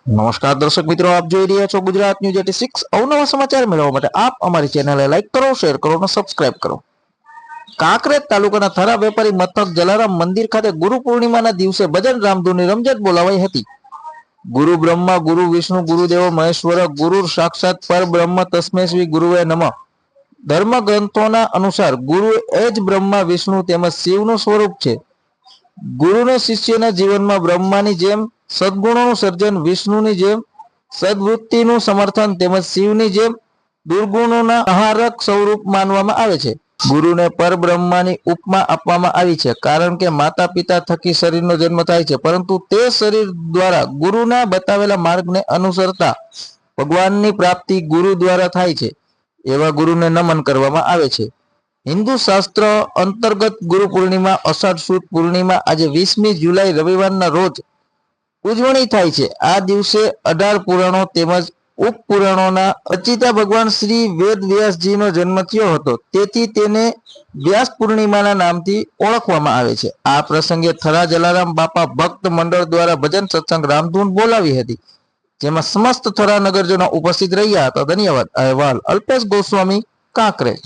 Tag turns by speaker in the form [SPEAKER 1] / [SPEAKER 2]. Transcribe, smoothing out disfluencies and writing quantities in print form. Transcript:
[SPEAKER 1] નમસ્કાર દર્શક મિત્રો, આપ જોઈ રહ્યા છો ગુજરાત ન્યૂઝ 86। અવનવા સમાચાર મેળવવા માટે આપ અમારી ચેનલને લાઈક કરો, શેર કરો અને સબસ્ક્રાઇબ કરો। કાંકરેજ તાલુકાના થરા વેપારી મથક જલારામ મંદિર ખાતે ગુરુ પૂર્ણિમાના દિવસે ભજન રામધૂનની રમઝટ બોલાવાઈ હતી। ગુરુ બ્રહ્મા ગુરુ વિષ્ણુ ગુરુદેવો મહેશ્વર ગુરુ સાક્ષાત પરબ્રહ્મ તસ્मै શ્રી ગુરુવે નમઃ। ધર્મ ગ્રંથોના અનુસાર ગુરુ એ જ બ્રહ્મા વિષ્ણુ તેમજ શિવનું સ્વરૂપ છે। ગુરુને શિષ્યના જીવનમાં બ્રહ્માની જેમ સદગુણોનું સર્જન, વિષ્ણુની જેમ સદવૃત્તિનું સમર્થન તેમજ શિવની જેમ દુર્ગુણોના સંહારક સ્વરૂપ માનવામાં આવે છે। ગુરુને પરબ્રહ્માની ઉપમા આપવામાં આવી છે, કારણ કે માતા પિતા થકી શરીરનો જન્મ થાય છે, પરંતુ તે શરીર દ્વારા ગુરુના બતાવેલા માર્ગને અનુસરતા ભગવાનની પ્રાપ્તિ ગુરુ દ્વારા થાય છે। એવા ગુરુને નમન કરવામાં આવે છે। હિન્દુ શાસ્ત્ર અંતર્ગત ગુરુ પૂર્ણિમા અષાઢ સુદ પૂર્ણિમા આજે 20મી જુલાઈ રવિવારના રોજ ઉજવણી થાય છે। આ દિવસે 18 પુરાણો તેમજ ઉપપુરાણોના રચિતા ભગવાન શ્રી વેદ વ્યાસજીનો જન્મ થયો હતો, તેથી તેને વ્યાસ પૂર્ણિમાના નામથી ઓળખવામાં આવે છે। આ પ્રસંગે થરા જલારામ બાપા ભક્ત મંડળ દ્વારા ભજન સત્સંગ રામધૂન બોલાવી હતી, જેમાં સમસ્ત થરા નગરજનો ઉપસ્થિત રહ્યા હતા। ધન્યવાદ। અહેવાલ અલ્પેશ ગોસ્વામી, કાંકરેજ।